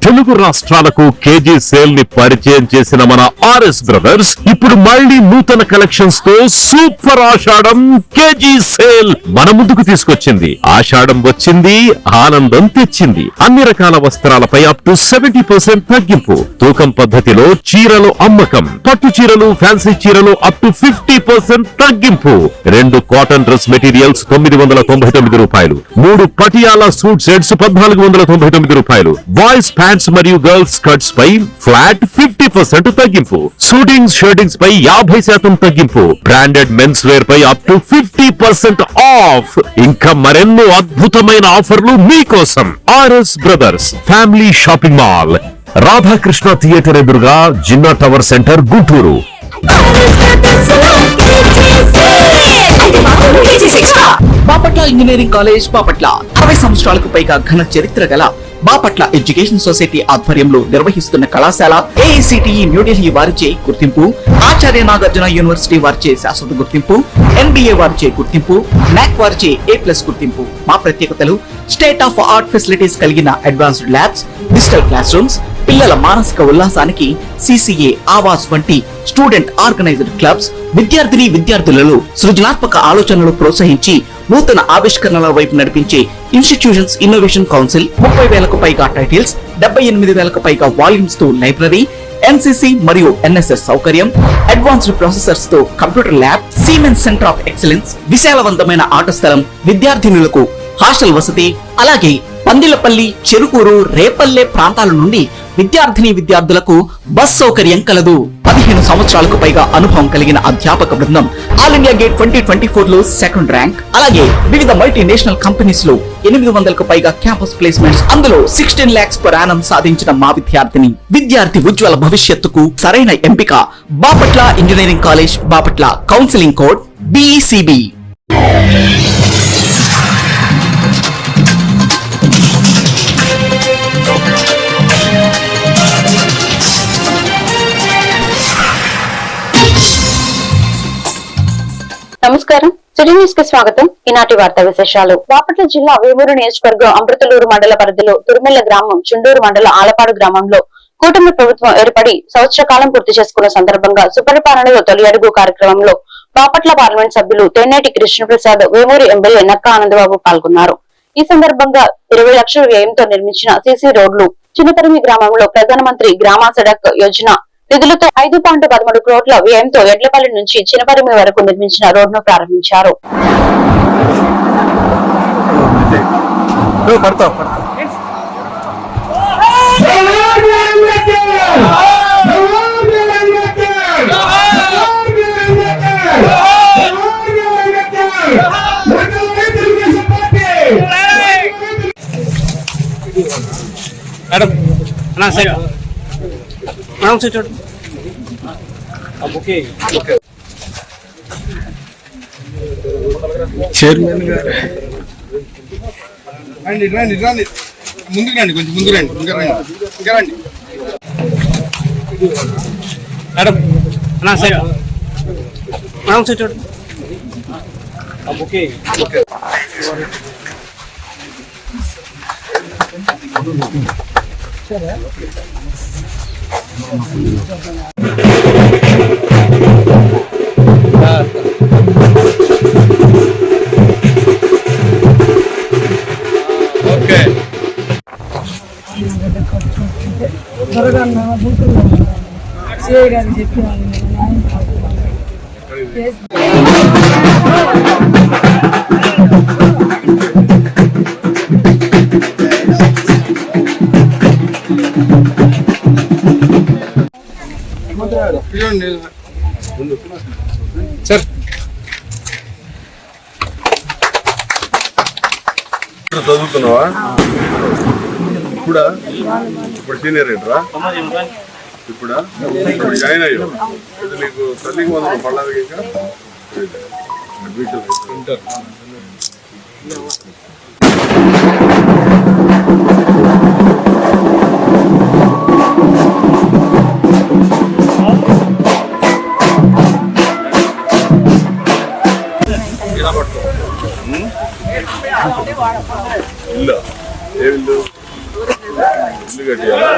తెలుగు రాష్ట్రాలకు KG sale ని పరిచయం చేసిన మన ఆర్ఎస్ బ్రదర్స్ ఇప్పుడు మళ్ళీ నూతన కలెక్షన్స్ తో సూపర్ ఆషాఢం కేజీ సేల్ మన ముందుకు తీసుకొచ్చింది. ఆషాఢం వచ్చింది, ఆనందం తెచ్చింది. అన్ని రకాల వస్త్రాలపై అప్ టు 70% తగ్గింపు. తూకం పద్ధతిలో చీరలు అమ్మకం. పట్టు చీరలు, ఫ్యాన్సీ చీరలు అప్ టు 50% తగ్గింపు. 2 కాటన్ డ్రెస్ మెటీరియల్స్ 999 రూపాయలు. 3 పటియాలా సూట్ సెట్స్ 1499 రూపాయలు. బాయ్స్ ప్యాంట్స్ మరియు గర్ల్స్ స్కర్ట్స్ పై ఫ్లాట్ 50% తగ్గింపు. షూటింగ్స్ షర్టింగ్స్ పై 50% తగ్గింపు. బ్రాండెడ్ మెన్స్ వేర్ పై అప్ టు 50% ఆఫ్. ఇంకా మరెన్నో అద్భుతమైన ఆఫర్లు మీకోసం. RS brothers family shopping mall, Radhakrishna theatre ఎదురుగా, Jinnah tower centre, Guntur. Bapatla engineering college Bapatla 60 సంవత్సరాలకు పైగా ఘన చరిత్ర గల బాపట్ల ఎడ్యుకేషన్ సొసైటీ ఆధ్వర్యంలో నిర్వహిస్తున్న కళాశాల AICTE న్యూఢిల్లీ వారిచే గుర్తింపు, ఆచార్య నాగార్జున యూనివర్సిటీ వారిచే శాశ్వత గుర్తింపు, NBA వారిచే గుర్తింపు, NAC వారిచే A+ గుర్తింపు. మా ప్రత్యేకతలు: స్టేట్ ఆఫ్ ఆర్ట్ ఫెసిలిటీస్ కలిగిన advanced labs, digital class rooms, పిల్లల మానసిక ఉల్లాసానికి CCA, ఆవాస్ వంటి స్టూడెంట్ ఆర్గనైజ్డ్ క్లబ్స్, విద్యార్థులలో సృజనాత్మక ఆలోచనలు ప్రోత్సహించి నూతన ఆవిష్కరణల వైపు నడిపించే ఇన్స్టిట్యూషన్స్ ఇన్నోవేషన్ కౌన్సిల్, 30,000కు పైగా టైటిల్స్, 78,000కు పైగా వాల్యూమ్స్ తో లైబ్రరీ, NCC మరియు NSS సౌకర్యం, అడ్వాన్స్డ్ ప్రాసెసర్స్ తో computer lab, Siemens centre of excellence, విశాలవంతమైన ఆట స్థలం, విద్యార్థినులకు హాస్టల్ వసతి, అలాగే పందిలపల్లి, చెరుకూరు, రేపల్లె ప్రాంతాల నుండి విద్యార్థులకు బస్ సౌకర్యం కలదు. 15 సంవత్సరాలకు పైగా అనుభవం కలిగిన అధ్యాపక బృందం, ఆల్ ఇండియా గేట్ 2024 లో 2nd ర్యాంక్, అలాగే వివిధ మల్టీనేషనల్ కంపెనీస్ లో 800కు పైగా క్యాంపస్ ప్లేస్మెంట్స్, అందులో 16 lakhs per annum సాధించిన మా విద్యార్థి ఉజ్వల భవిష్యత్తుకు సరైన ఎంపిక Bapatla engineering college Bapatla. Counselling code BECB. నమస్కారం, సిటీ న్యూస్ కి స్వాగతం. ఈనాటి వార్తా విశేషాలు. బాపట్ల జిల్లా వేమూరు నియోజకవర్గం అమృతలూరు మండల పరిధిలో తుర్మెల్ల గ్రామం, చుండూరు మండల ఆలపాడు గ్రామంలో కూటమి ప్రభుత్వం ఏర్పడి సంవత్సర కాలం పూర్తి చేసుకున్న సందర్భంగా సుపరిపాలనలో తొలి అడుగు కార్యక్రమంలో బాపట్ల పార్లమెంట్ సభ్యులు తెన్నేటి కృష్ణప్రసాద్, వేమూరు ఎమ్మెల్యే నక్కా ఆనందబాబు పాల్గొన్నారు. ఈ సందర్భంగా 20 లక్షల వ్యయంతో నిర్మించిన CC రోడ్లు, చిన్నతరిమి గ్రామంలో ప్రధానమంత్రి గ్రామ సడక్ యోజన నిధులతో 5.13 కోట్ల వ్యయంతో ఎడ్లపల్లి నుంచి చిన్నపరిమి వరకు నిర్మించిన రోడ్డును ప్రారంభించారు. చైర్మన్ గారు రండి, ముందుకు రండి, కొంచెం ముందు రండి, ఇంకా రండి. సార్ చదువుతున్నావా? ఇప్పుడు సీనియర్ ఏంట్రా? ఇప్పుడు జాయిన్ అయ్యో, నీకు తల్లికి వందలు పడలేదు. ఇంకా అడ్మిషన్ ఇంటర్ ఇల్లు ఏ ఇల్లు? ఇల్లు కట్టియాలా?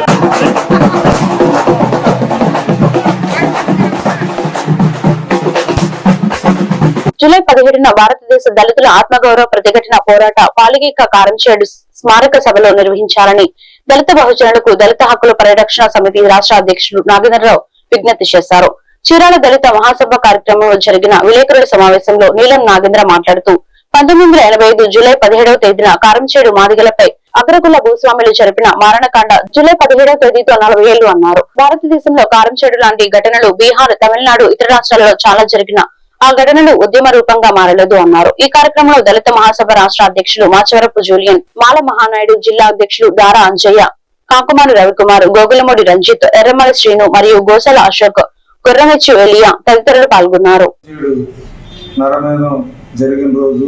జూలై 17న భారతదేశ దళితుల ఆత్మగౌరవ ప్రతిఘటన పోరాట పాలిగీక కారంచేడు స్మారక సభలో నిర్వహించాలని దళిత బహుజనులకు దళిత హక్కుల పరిరక్షణ సమితి రాష్ట్ర అధ్యక్షులు నాగేంద్రరావు విజ్ఞప్తి చేశారు. చీరాల దళిత మహాసభ కార్యక్రమంలో జరిగిన విలేకరుల సమావేశంలో నీలం నాగేంద్ర మాట్లాడుతూ 1985 జూలై 17వ తేదీన కారంచేడు మాదిగలపై అగ్రకుల భూస్వాములు జరిపిన మారణకాండ జూలై 17వ తేదీతో 40 ఏళ్లు అన్నారు. భారతదేశంలో కారంచేడు లాంటి ఘటనలు బీహార్, తమిళనాడు, ఇతర రాష్ట్రాలలో చాలా జరిగిన ఆ ఘటనలు ఉద్యమ రూపంగా మారలేదు అన్నారు. ఈ కార్యక్రమంలో దళిత మహాసభ రాష్ట్ర అధ్యక్షులు మాచవరపు జూలియన్, మాల మహానాయుడు, జిల్లా అధ్యక్షులు దారా అంజయ్య, కాకుమాను రవికుమార్, గోగులమూడి రంజిత్, ఎర్రమల శ్రీను మరియు గోసల అశోక్, గుర్రమెచ్చి ఎలియా తదితరులు పాల్గొన్నారు. జరిగిన రోజు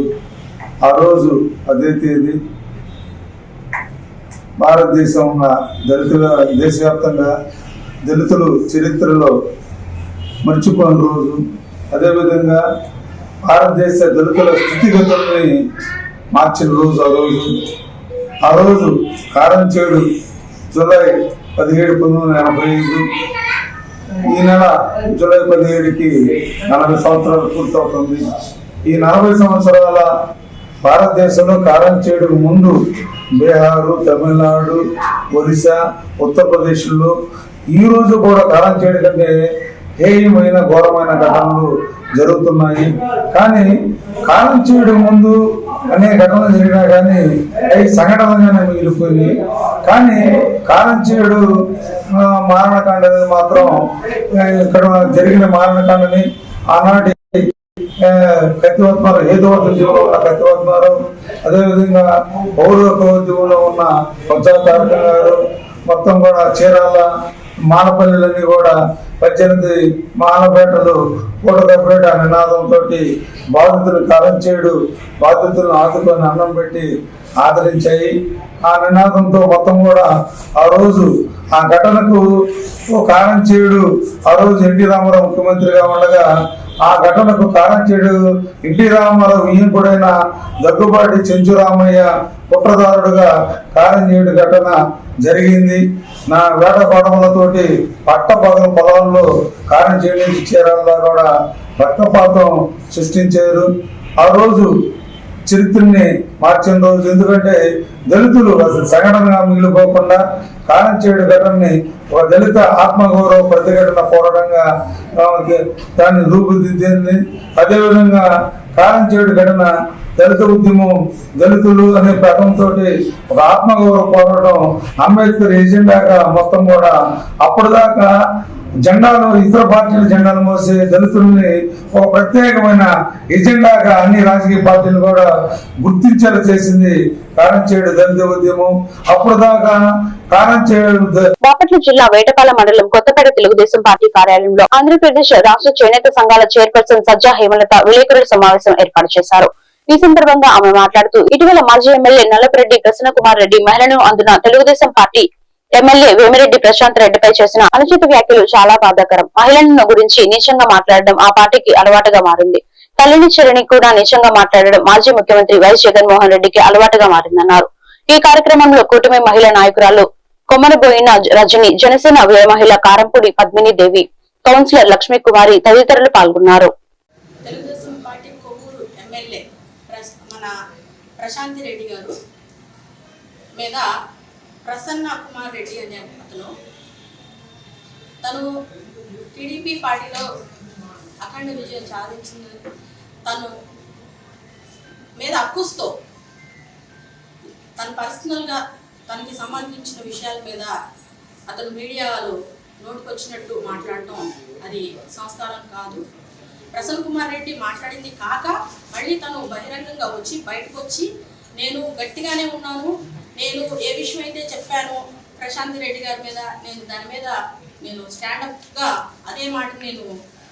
ఆ రోజు అదే తేదీ భారతదేశంలో దేశవ్యాప్తంగా దళితులు చరిత్రలో మర్చిపోయిన రోజు. అదేవిధంగా భారతదేశ దళితుల స్థితిగతుల్ని మార్చిన రోజు ఆ రోజు కారంచేడు జూలై 17, 1985. ఈ నెల జూలై 17కి 40 సంవత్సరాలు పూర్తవుతుంది. ఈ 40 సంవత్సరాల భారతదేశంలో కారంచేడుకు ముందు బీహారు, తమిళనాడు, ఒరిస్సా, ఉత్తరప్రదేశ్లో ఈ రోజు కూడా కారంచేడు కంటే హేయమైన ఘోరమైన ఘటనలు జరుగుతున్నాయి. కానీ కారంచేడు ముందు అనేక ఘటనలు జరిగినా కానీ అవి సంఘటనగానే మిగిలిపోయినాయి. కానీ కారంచేడు మారణకాండ అనేది మాత్రం ఇక్కడ జరిగిన మారణకాండని ఆనాటి కత్తివత్మారు, ఏదో ఉద్యమంలో ఉన్న కత్తివత్మారు, అదేవిధంగా పౌరక ఉద్యమంలో ఉన్న బొత్స తారక గారు, మొత్తం కూడా చీరాల మానపల్లిలన్నీ కూడా 18 మానపేటలు పూటకపేట నినాదంతో బాధితులు కారంచేడు బాధితులను ఆదుకొని అన్నం పెట్టి ఆదరించాయి. ఆ నినాదంతో మొత్తం కూడా ఆ రోజు ఆ ఘటనకు కారంచేడు ఆ రోజు ఎన్టీ రామారావు ముఖ్యమంత్రిగా ఉండగా ఆ ఘటనకు కారంచేడు ఎన్టీ రామారావు ఈయంకుడైన దగ్గుబాటి చెంచురామయ్య కుట్రదారుడుగా కారంచేడు ఘటన జరిగింది. నా వేట కొడవలతోటి పట్టపగలు పొలాల్లో కారంచేడు నుంచి చీరాల్లో కూడా రక్తపాతం సృష్టించారు. ఆ రోజు చరిత్రని మార్చిన రోజు. ఎందుకంటే దళితులు అసలు సంఘటనగా మిగిలిపోకుండా కారంచేడు ఘటనని ఒక దళిత ఆత్మగౌరవ ప్రతిఘటన పోరాటంగా దాన్ని రూపుదిద్దింది. అదేవిధంగా కారంచేడు ఘటన దళిత ఉద్యమం, దళితులు అనే పదంతో ఒక ఆత్మగౌరవ పోరాటం అంబేద్కర్ ఎజెండాగా మొత్తం కూడా అప్పటిదాకా జెండాలు ఇతర పార్టీల జెండాలు మోసే దళితుల్ని ఒక ప్రత్యేకమైన ఎజెండాగా అన్ని రాజకీయ పార్టీలు కూడా గుర్తించేలా చేసింది కారంచేడు దళిత ఉద్యమం. అప్పుడు దాకా కారంచేడు. బాపట్ల జిల్లా వేటపాలెం మండలం కొత్తపేట తెలుగుదేశం పార్టీ కార్యాలయంలో ఆంధ్రప్రదేశ్ రాష్ట్ర చేనేత సంఘాల చైర్పర్సన్ సజ్జా హేమలత విలేకరుల సమావేశం ఏర్పాటు చేశారు. ఈ సందర్భంగా ఆమె మాట్లాడుతూ ఇటీవల మాజీ ఎమ్మెల్యే నల్లపరెడ్డి ప్రసన్నకుమార్ రెడ్డి మహిళను అందున తెలుగుదేశం పార్టీ ఎమ్మెల్యే వేమిరెడ్డి ప్రశాంత్ రెడ్డిపై చేసిన అనుచిత వ్యాఖ్యలు చాలా బాధాకరం. మహిళలను గురించి నీచంగా మాట్లాడడం ఆ పార్టీకి అలవాటుగా మారింది. తల్లిని చెల్లిని కూడా నీచంగా మాట్లాడడం మాజీ ముఖ్యమంత్రి వైఎస్ జగన్మోహన్ రెడ్డికి అలవాటుగా మారిందన్నారు. ఈ కార్యక్రమంలో కూటమి మహిళా నాయకురాలు కొమ్మరబోయిన రజని, జనసేన మహిళ కారంపూడి పద్మిని దేవి, కౌన్సిలర్ లక్ష్మీ కుమారి తదితరులు పాల్గొన్నారు. తెలుగుదేశం పార్టీ కొవ్వూరు ఎమ్మెల్యే మన ప్రశాంతి రెడ్డి గారు మీద ప్రసన్న కుమార్ రెడ్డి అనే అతను తను టీడీపీ పార్టీలో అఖండ విజయం సాధించింది తను మీద అక్కుస్తో తను పర్సనల్గా తనకి సంబంధించిన విషయాల మీద అతను మీడియాలో నోటుకొచ్చినట్టు మాట్లాడటం అది సంస్కారం కాదు. ప్రసన్న కుమార్ రెడ్డి మాట్లాడింది కాక మళ్ళీ తను బహిరంగంగా వచ్చి బయటకు వచ్చి నేను గట్టిగానే ఉన్నాను, నేను ఏ విషయం అయితే చెప్పానో ప్రశాంత్ రెడ్డి గారి మీద నేను దాని మీద నేను స్టాండప్గా అదే మాట నేను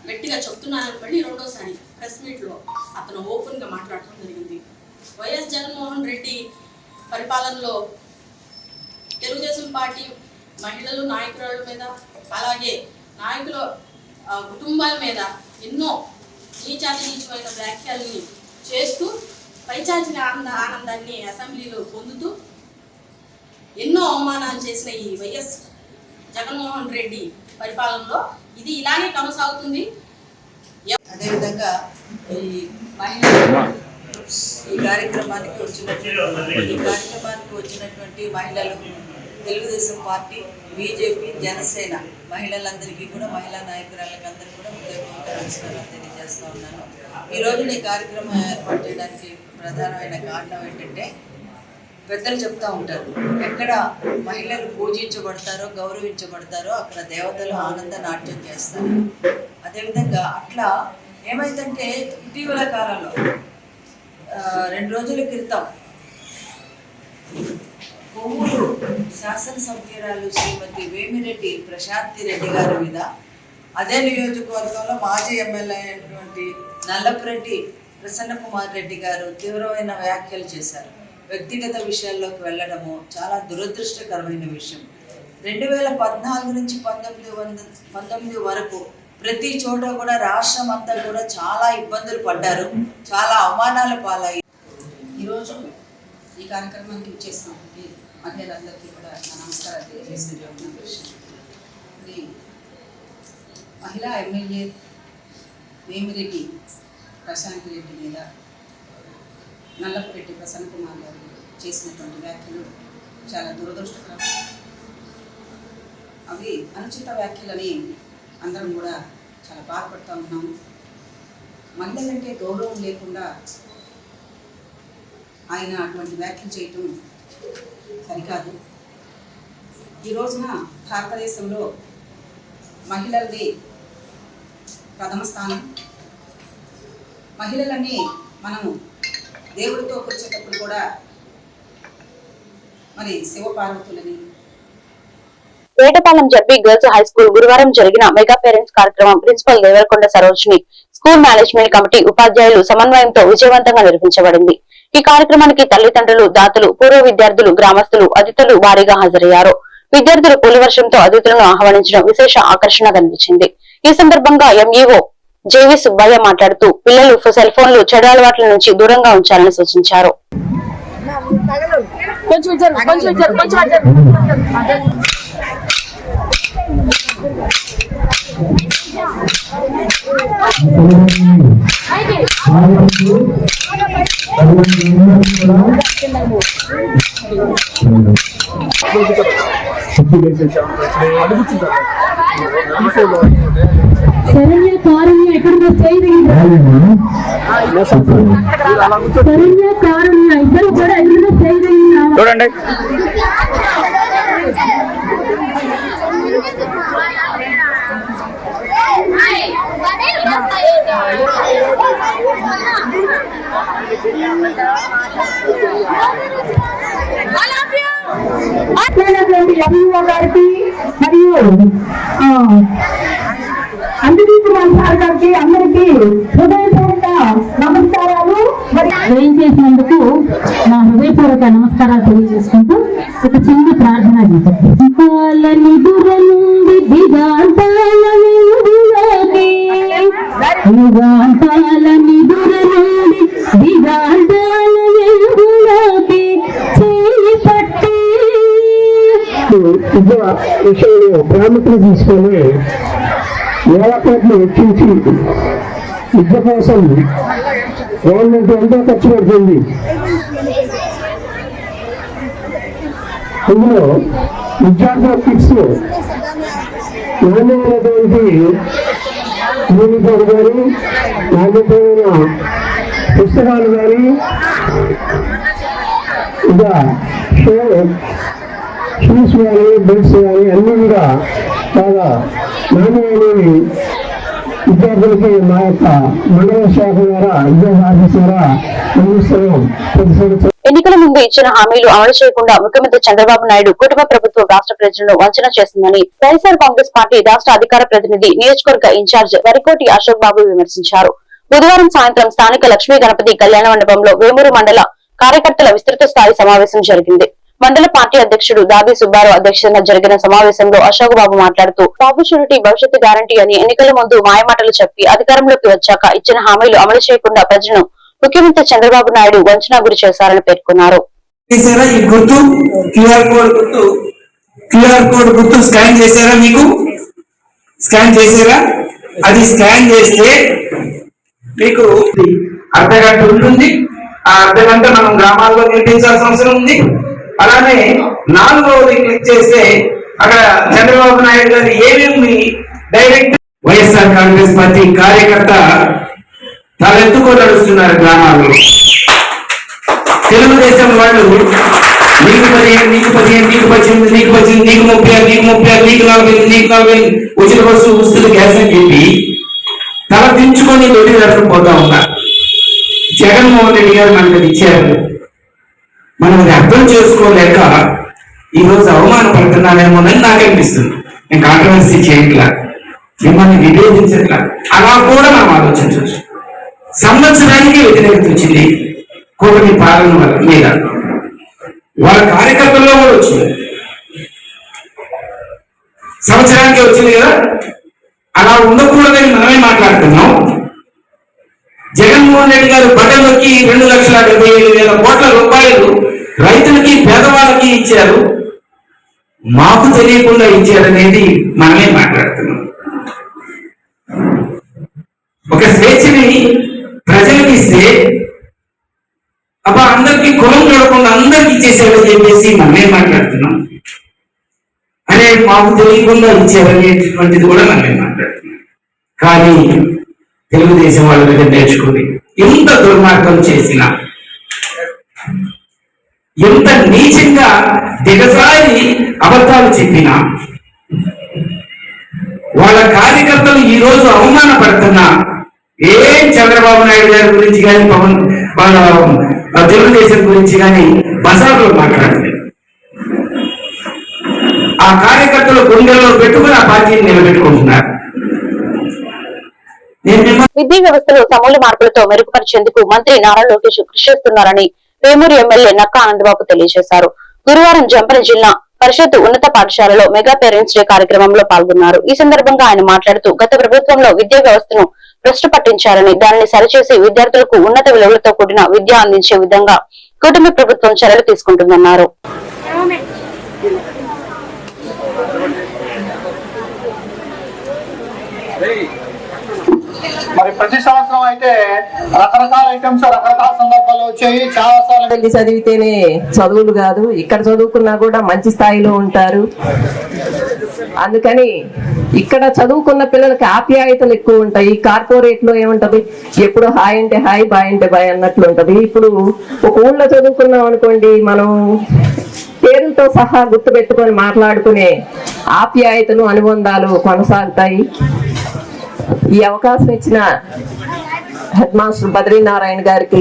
గట్టిగా చెప్తున్నానని మళ్ళీ రెండోసారి ప్రెస్ మీట్లో అతను ఓపెన్గా మాట్లాడటం జరిగింది. వైఎస్ జగన్మోహన్ రెడ్డి పరిపాలనలో తెలుగుదేశం పార్టీ మహిళలు నాయకురాళ్ళ మీద అలాగే నాయకుల కుటుంబాల మీద ఎన్నో నీచమైన వ్యాఖ్యల్ని చేస్తూ పైచాచిన ఆనందాన్ని అసెంబ్లీలో పొందుతూ ఎన్నో అవమానాలు చేసిన ఈ వైఎస్ జగన్మోహన్ రెడ్డి పరిపాలనలో ఇది ఇలాగే కొనసాగుతుంది. అదేవిధంగా ఈ మహిళలు ఈ కార్యక్రమానికి వచ్చినటువంటి మహిళలు తెలుగుదేశం పార్టీ, బీజేపీ, జనసేన మహిళలందరికీ కూడా, మహిళా నాయకురాళ్ళకి అందరికీ కూడా హృదయపూర్వక నమస్కారాలు తెలియజేస్తూ ఉన్నాను. ఈరోజు ఈ కార్యక్రమం ఏర్పాటు చేయడానికి ప్రధానమైన కారణం ఏంటంటే, పెద్దలు చెప్తూ ఉంటారు, ఎక్కడ మహిళలు పూజించబడతారో, గౌరవించబడతారో అక్కడ దేవతలు ఆనంద నాట్యం చేస్తారు. అదేవిధంగా అట్లా ఏమైందంటే ఇటీవల కాలంలో 2 రోజుల క్రితం కొవ్వూరు శాసనసభ్యురాలు శ్రీమతి వేమిరెడ్డి ప్రశాంతి రెడ్డి గారి మీద, అదే నియోజకవర్గంలో మాజీ ఎమ్మెల్యే అయినటువంటి నల్లపురెడ్డి ప్రసన్న కుమార్ రెడ్డి గారు తీవ్రమైన వ్యాఖ్యలు చేశారు. వ్యక్తిగత విషయాల్లోకి వెళ్ళడము చాలా దురదృష్టకరమైన విషయం. 2014 నుంచి 19 వరకు ప్రతి చోట కూడా రాష్ట్రం అంతా కూడా చాలా ఇబ్బందులు పడ్డారు, చాలా అవమానాల పాలయ్యారు. ఈరోజు ఈ కార్యక్రమానికి వచ్చేసినటువంటి మహిళలందరికీ కూడా నా నమస్కారాలు తెలియజేసుకుంటున్న విషయం, ఇది మహిళా ఎమ్మెల్యే వేమిరెడ్డి ప్రశాంత్ రెడ్డి మీద నల్లపురెడ్డి ప్రసన్న కుమార్ గారు చేసినటువంటి వ్యాఖ్యలు చాలా దురదృష్టకరం. అవి అనుచిత వ్యాఖ్యలని అందరం కూడా చాలా బాధపడుతూ ఉన్నాము. మహిళలంటే గౌరవం లేకుండా ఆయన అటువంటి వ్యాఖ్యలు చేయటం సరికాదు. ఈ రోజున భారతదేశంలో మహిళలది ప్రథమ స్థానం. మహిళలని మనము దేవుడితో కూర్చేటప్పుడు కూడా మరి శివపార్వతులని. Vetapalem ZP girls high school గురువారం జరిగిన మెగా పేరెంట్స్ కార్యక్రమం principal Devarakonda Sarojini, school management committee ఉపాధ్యాయులు సమన్వయంతో విజయవంతంగా నిర్వహించబడింది. ఈ కార్యక్రమానికి తల్లిదండ్రులు, దాతలు, పూర్వ విద్యార్థులు, గ్రామస్తులు, అతిథులు భారీగా హాజరయ్యారు. విద్యార్థులు పూల వర్షంతో అతిథులను ఆహ్వానించడం విశేష ఆకర్షణ కనిపించింది. ఈ సందర్భంగా ఎంఈఓ జేవి సుబ్బయ్య మాట్లాడుతూ పిల్లలు సెల్ ఫోన్లు, చెడు అలవాట్ల నుంచి దూరంగా ఉంచాలని సూచించారు. శరణ్య కారుణ్య ఎక్కడికో శరణ్య కారుణ్య ఇద్దరు కూడా ఎక్కడికో చూడండి. గారికి మరియు అందరికీ సార్ గారికి అందరికీ హృదయపూర్వక నమస్కారాలు చేసినందుకు నా హృదయపూర్వక నమస్కారాలు తెలియజేసుకుంటూ ఒక చిన్న ప్రార్థన చేశాను. విషయంలో ప్రాముఖ్యత తీసుకొని వేలకోట్లు వెచ్చించి విద్య కోసం గవర్నమెంట్ ఎంతో ఖర్చు పెడుతుంది. ఇందులో విద్యార్థుల కిట్స్ నాణ్యమైనటువంటి యూనిఫామ్ కానీ, నాణ్యమైన పుస్తకాలు కానీ, ఇంకా షూస్ కానీ, బెల్ట్స్ కానీ అన్ని కూడా బాగా నాణ్యమైనవి విద్యార్థులకి మా యొక్క మండల శాఖ ద్వారా, విద్యార్థి ఆఫీస్ ద్వారా అందిస్తున్నాం. ఎన్నికల ముందు ఇచ్చిన హామీలు అమలు చేయకుండా ముఖ్యమంత్రి చంద్రబాబు నాయుడు కుటుంబ ప్రభుత్వం రాష్ట్ర ప్రజలను వంచన చేస్తుందని వైఎస్ఆర్ కాంగ్రెస్ పార్టీ రాష్ట్ర అధికార ప్రతినిధి, నియోజకవర్గ ఇన్ఛార్జ్ వరికోటి అశోక్ బాబు విమర్శించారు. బుధవారం సాయంత్రం స్థానిక లక్ష్మీ గణపతి కళ్యాణ మండపంలో వేమూరు మండల కార్యకర్తల విస్తృత స్థాయి సమావేశం జరిగింది. మండల పార్టీ అధ్యక్షుడు దాబి సుబ్బారావు అధ్యక్షతన జరిగిన సమావేశంలో అశోక్ బాబు మాట్లాడుతూ బాబు షూరిటీ భవిష్యత్తు గ్యారంటీ అని ఎన్నికల ముందు మాయమాటలు చెప్పి అధికారంలోకి వచ్చాక ఇచ్చిన హామీలు అమలు చేయకుండా ప్రజలను ముఖ్యమంత్రి చంద్రబాబు నాయుడు వంచన గురి చేశారని పేర్కొన్నారు. చేశారా? ఈ గుర్తు క్యూఆర్ కోడ్ గుర్తు స్కాన్ చేశారా? మీకు స్కాన్ చేశారా? అది స్కాన్ చేస్తే మీకు అర్ధగంట ఉంటుంది. ఆ అర్ధగంట మనం గ్రామాల్లో నిర్మించాల్సిన అవసరం ఉంది. అలానే 4వది క్లిక్ చేస్తే అక్కడ చంద్రబాబు నాయుడు గారు ఏమేమి డైరెక్ట్ వైఎస్ఆర్ కాంగ్రెస్ పార్టీ కార్యకర్త తలెత్తుకో నడుస్తున్నారు గ్రామాల్లో. తెలుగుదేశం వాళ్ళు నీకు 15, నీకు 18, నీకు 18, నీకు 18, నీకు 30, నీకు 30, నీకు 40, నీకు 40 ఉచిత బస్సు ఉచిత గ్యాస్ అని చెప్పి తల దించుకొని దొడ్డి పోతా ఉన్నారు. జగన్మోహన్ రెడ్డి గారు మనకు ఇచ్చారు. మనం అది అర్థం చేసుకోలేక ఈరోజు అవమానపడుతున్నానేమోనని నాకు అనిపిస్తుంది. నేను కాంట్రవర్సీ చేయట్లా, మిమ్మల్ని విభేదించట్లా, అలా కూడా మనం ఆలోచించవచ్చు. సంవత్సరానికి వ్యతిరేకత వచ్చింది కూటమి పాలన వల్ల మీద, వాళ్ళ కార్యకర్తల్లో కూడా వచ్చింది. సంవత్సరానికి వచ్చింది కదా, అలా ఉండకూడదని మనమే మాట్లాడుతున్నాం. జగన్మోహన్ రెడ్డి గారు బటన్లకి 2,77,000 కోట్ల రూపాయలు రైతులకి పేదవాళ్ళకి ఇచ్చారు. మాకు తెలియకుండా ఇచ్చారనేది మనమే మాట్లాడుతున్నాం. ఒక స్వేచ్ఛని ప్రజలకు ఇస్తే అబ్బా అందరికి కులం చూడకుండా అందరికి ఇచ్చేసాడని చెప్పేసి మనమే మాట్లాడుతున్నాం. అనే మాకు తెలియకుండా ఇచ్చారనేటువంటిది కూడా మనమే మాట్లాడుతున్నాం. కానీ తెలుగుదేశం వాళ్ళ దగ్గర నేర్చుకుని ఎంత దుర్మార్గం చేసినా, ఎంత నీచంగా దిగజారి అబద్ధాలు చెప్పినా, వాళ్ళ కార్యకర్తలు ఈ రోజు అవమానపడుతున్నా ఏం చంద్రబాబు నాయుడు గారి గురించి కానీ వాళ్ళ తెలుగుదేశం గురించి కానీ బజార్లో మాట్లాడలేదు. ఆ కార్యకర్తలు గుండెల్లో పెట్టుకుని ఆ పార్టీని నిలబెట్టుకుంటున్నారు. విద్యా వ్యవస్థలో సమూల మార్పులతో మెరుగుపరిచేందుకు మంత్రి నారా లోకేష్ కృషి చేస్తున్నారని వేమూరు ఎమ్మెల్యే నక్కా ఆనందబాబు తెలియజేశారు. గురువారం జంపన జిల్లా పరిషత్ ఉన్నత పాఠశాలలో మెగా పేరెంట్స్ డే కార్యక్రమంలో పాల్గొన్నారు. ఈ సందర్భంగా ఆయన మాట్లాడుతూ గత ప్రభుత్వంలో విద్యా వ్యవస్థను భ్రష్టు పట్టించారని, దానిని సరిచేసి విద్యార్థులకు ఉన్నత విలువలతో కూడిన విద్య అందించే విధంగా కూటమి ప్రభుత్వం చర్యలు తీసుకుంటుందన్నారు. మరి ప్రతి సంవత్సరం అయితే రకరకాల ఐటమ్స్ రకరకాల సందర్భాల్లో వచ్చాయి. చాలా సార్లు వెళ్ళి చదివితేనే చదువులు కాదు, ఇక్కడ చదువుకున్నా కూడా మంచి స్థాయిలో ఉంటారు. అందుకని ఇక్కడ చదువుకున్న పిల్లలకి ఆప్యాయతలు ఎక్కువ ఉంటాయి. కార్పొరేట్ లో ఏముంటది, ఎప్పుడు హాయ్ అంటే హాయ్, బాయ్ అంటే బాయ్ అన్నట్లు ఉంటది. ఇప్పుడు ఒక ఊళ్ళో చదువుకున్నాం అనుకోండి, మనం పేరుతో సహా గుర్తు పెట్టుకొని మాట్లాడుకునే ఆప్యాయతలు అనుబంధాలు కొనసాగుతాయి. ఈ అవకాశం ఇచ్చిన హెడ్ మాస్టర్ బద్రీనారాయణ గారికి,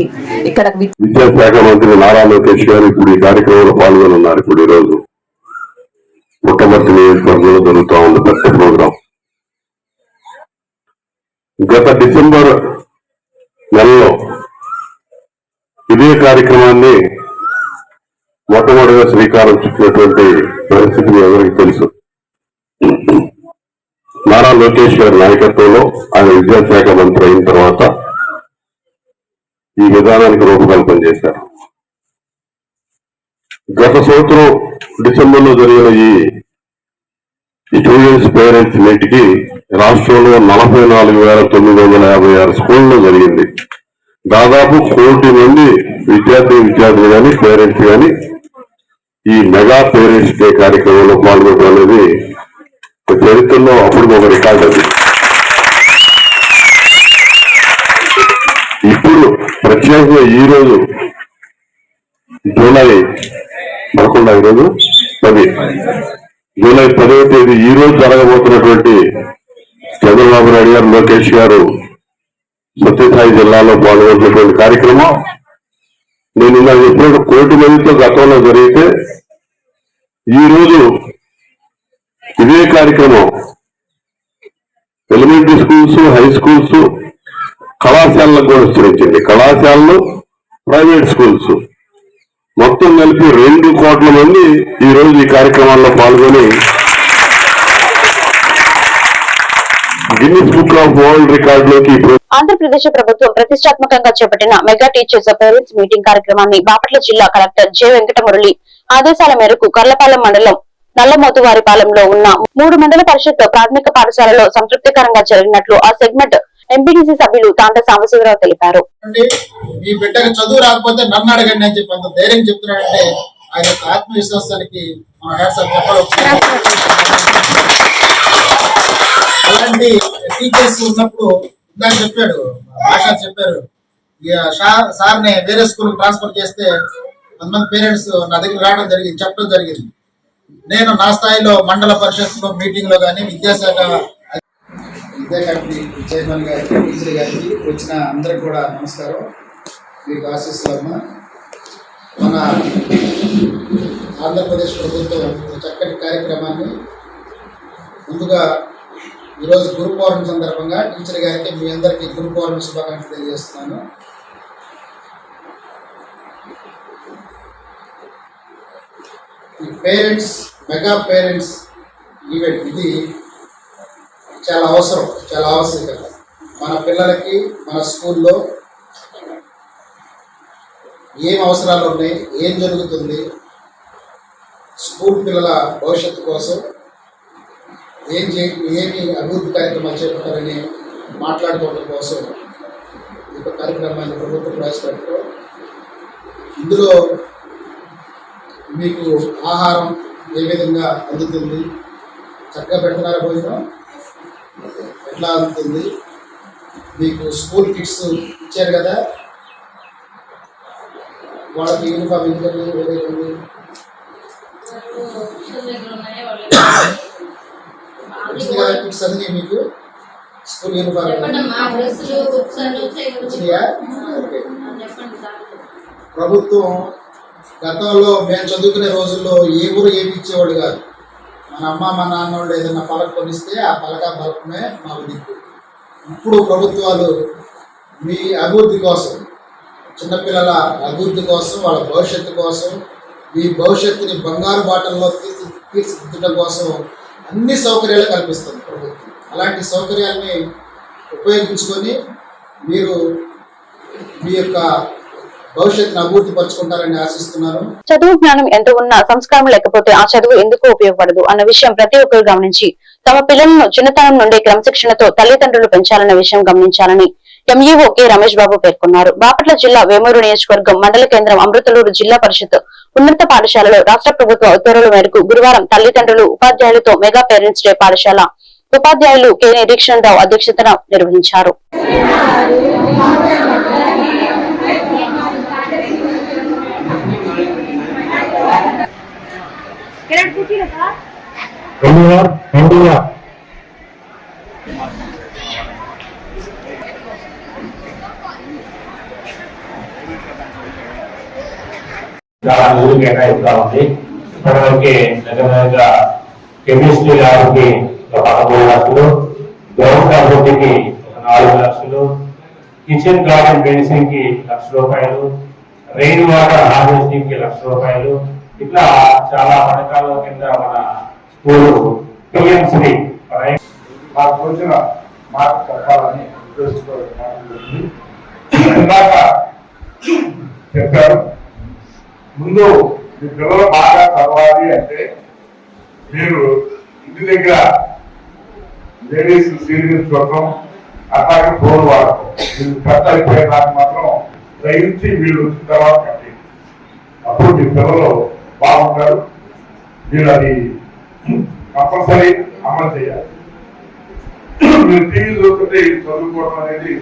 ఇక్కడ విద్యాశాఖ మంత్రి నారా లోకేష్ గారు ఇప్పుడు ఈ కార్యక్రమంలో పాల్గొనున్నారు. ఇప్పుడు ఈ రోజు పుట్టమర్తి నియోజకవర్గంలో జరుగుతూ ఉంది పెద్ద ప్రోగ్రాం. గత డిసెంబర్ నెలలో ఇదే కార్యక్రమాన్ని మొట్టమొదటిగా శ్రీకారం చుట్టినటువంటి పరిస్థితి మీ అందరికీ తెలుసు. నారా లోకేష్ గారి నాయకత్వంలో ఆయన విద్యాశాఖ మంత్రి అయిన తర్వాత ఈ విధానానికి రూపకల్పన చేశారు. గత సంవత్సరం డిసెంబర్లో జరిగిన ఈ స్టూడెంట్స్ పేరెంట్స్ మీట్కి రాష్ట్రంలో 44,956 స్కూల్లో జరిగింది. దాదాపు 1 కోటి మంది విద్యార్థులు కానీ పేరెంట్స్ కానీ ఈ మెగా పేరెంట్స్ డే కార్యక్రమంలో పాల్గొనడం అనేది చరిత్రలో అప్పుడు ఒక రికార్డు. అది ఇప్పుడు ప్రత్యేకంగా ఈరోజు జూలై 10 జూలై 10వ తేదీ ఈ రోజు జరగబోతున్నటువంటి చంద్రబాబు నాయుడు గారు, లోకేష్ గారు సత్యసాయి జిల్లాలో పాల్గొన్నటువంటి కార్యక్రమం నేను ఇలా చెప్పినట్టు 1 కోటి మందితో గతంలో జరిగితే ఈ రోజు ఇదే కార్యక్రమం ఎలిమెంటరీ స్కూల్స్, హై స్కూల్స్, కళాశాలకు కూడా విస్తరించింది. కళాశాలలు, ప్రైవేట్ స్కూల్స్ మొత్తం కలిపి 2 కోట్ల మంది ఈ రోజు ఈ కార్యక్రమాల్లో పాల్గొని Guinness book of world record లోకి ఆంధ్రప్రదేశ్ ప్రభుత్వం ప్రతిష్టాత్మకంగా చేపట్టిన మెగా టీచర్స్ పేరెంట్స్ మీటింగ్ కార్యక్రమాన్ని బాపట్ల జిల్లా కలెక్టర్ జె వెంకటమురళి ఆదేశాల మేరకు కర్లపాలెం మండలం నల్లమోతువారిపాలెంలో ఉన్న 3 మండల పరిషత్ ప్రాథమిక పాఠశాలలో సంతృప్తికరంగా జరిగినట్లు ఆ సెగ్మెంట్ ఎంపీటీసీ సభ్యులు తాండ సాంబశివరావు తెలిపారు. మీ బిడ్డకు చదువు రాకపోతే నన్ను అడగండి అని చెప్పి అంత ధైర్యం చెప్తున్నాడంటే ఆయన యొక్క ఆత్మవిశ్వాసానికి మన హ్యాట్సాప్ చెప్పాలి. అలాంటి టీచర్స్ ఉన్నప్పుడు ఇందాక చెప్పాడు భాష చెప్పారు, సార్ని వేరే స్కూల్ ట్రాన్స్ఫర్ చేస్తే కొంతమంది పేరెంట్స్ నా దగ్గర రావడం జరిగింది, చెప్పడం జరిగింది. నేను నా స్థాయిలో మండల పరిషత్ లో మీటింగ్ లో కానీ విద్యాశాఖ విద్యా కమిటీ చైర్మన్ గారికి టీచర్ గారికి వచ్చిన అందరికి కూడా నమస్కారం. మీకు ఆశీస్సులమ్మా. మన ఆంధ్రప్రదేశ్ ప్రభుత్వం చక్కటి కార్యక్రమాన్ని ముందుగా ఈరోజు గురు పౌర్ణమి సందర్భంగా టీచర్ గారికి మీ అందరికీ గురు పౌర్ణమి శుభాకాంక్షలు తెలియజేస్తున్నాను. ఈ పేరెంట్స్ మెగా పేరెంట్స్ ఈవెంట్ ఇది చాలా అవసరం, చాలా ఆవశ్యకత. మన పిల్లలకి మన స్కూల్లో ఏం అవసరాలు ఉన్నాయి, ఏం జరుగుతుంది, స్కూల్ పిల్లల భవిష్యత్తు కోసం ఏమి అభివృద్ధి కార్యక్రమాలు చేపట్టారని మాట్లాడుకోవడం కోసం ఈ కార్యక్రమాన్ని ప్రభుత్వం ప్రవేశపెట్టడం. ఇందులో మీకు ఆహారం ఏ విధంగా అందుతుంది, చక్కగా పెడుతున్నారా, భోజనం ఎట్లా అందుతుంది, మీకు స్కూల్ కిట్స్ ఇచ్చారు కదా, వాళ్ళకి యూనిఫామ్ ఎందుకండి ఏదైతుంది, వచ్చింది కదా కిట్స్ అన్నీ మీకు స్కూల్ యూనిఫామ్ వచ్చినాయా? ప్రభుత్వం గతంలో మేము చదువుకునే రోజుల్లో ఏ ఊరు ఏమి ఇచ్చేవాళ్ళు కాదు. మన అమ్మ మా నాన్న వాళ్ళు ఏదైనా పలక కొనిస్తే ఆ పలక బలకమే మాకు దిక్కు. ఇప్పుడు ప్రభుత్వాలు మీ అభివృద్ధి కోసం, చిన్నపిల్లల అభివృద్ధి కోసం, వాళ్ళ భవిష్యత్తు కోసం, మీ భవిష్యత్తుని బంగారు బాటల్లో తీర్చిదిద్దడం కోసం అన్ని సౌకర్యాలు కల్పిస్తుంది ప్రభుత్వం. అలాంటి సౌకర్యాలని ఉపయోగించుకొని మీరు మీ యొక్క భవిష్యత్తును అభివృద్ధి పరుచుకుంటారని ఆశిస్తున్నాను. చదువు జ్ఞానం ఎంత ఉన్నా సంస్కారం లేకపోతే ఆ చదువు ఎందుకు ఉపయోగపడదు అన్న విషయం ప్రతి ఒక్కరు గమనించి తమ పిల్లలను చిన్నతనం నుండి క్రమశిక్షణతో తల్లిదండ్రులు పెంచాలన్న విషయం గమనించాలని ఎంఈఓ కె రమేష్ బాబు పేర్కొన్నారు. బాపట్ల జిల్లా వేమూరు నియోజకవర్గం మండల కేంద్రం అమృతలూరు జిల్లా పరిషత్ ఉన్నత పాఠశాలలో రాష్ట్ర ప్రభుత్వ ఉత్తర్వుల మేరకు గురువారం తల్లిదండ్రులు ఉపాధ్యాయులతో మెగా పేరెంట్స్ డే పాఠశాల ఉపాధ్యాయులు కె నిరీక్షణ్ రావు అధ్యక్షతన నిర్వహించారు. చాలా ఊరు కేటాయిస్తా ఉంది. ఇప్పటివరకే దగ్గర కెమిస్ట్రీ ల్యాబ్కి 13 లక్షలు, గ్రౌండ్ అభివృద్ధికి 4 లక్షలు, కిచెన్ గార్డెన్ మెడిసిన్ కి 1,00,000 రూపాయలు, రెయిన్ వాటర్ హార్వెస్టింగ్ కి 1,00,000 రూపాయలు, ఇట్లా చాలా పథకాల కింద మన స్కూల్ పిఎంశ్రీ మాకు వచ్చిన మాట చెప్పాలని ఇందాక చెప్పారు. ముందు మీ పిల్లలు బాగా చదవాలి అంటే మీరు ఇంటి దగ్గర లేడీస్ సీరియల్స్ చూడటం, అట్లాగే ఫోన్ వాడటం, వీళ్ళు పెద్ద అయిపోయేదానికి మాత్రం దయించి వీళ్ళు వచ్చిన తర్వాత కట్టి అప్పుడు మీ పిల్లలు బాగుంటారు. మీరు అది కంపల్సరీ అమలు చేయాలి. మీరు టీవీ చూస్తుంటే చదువుకోవడం అనేది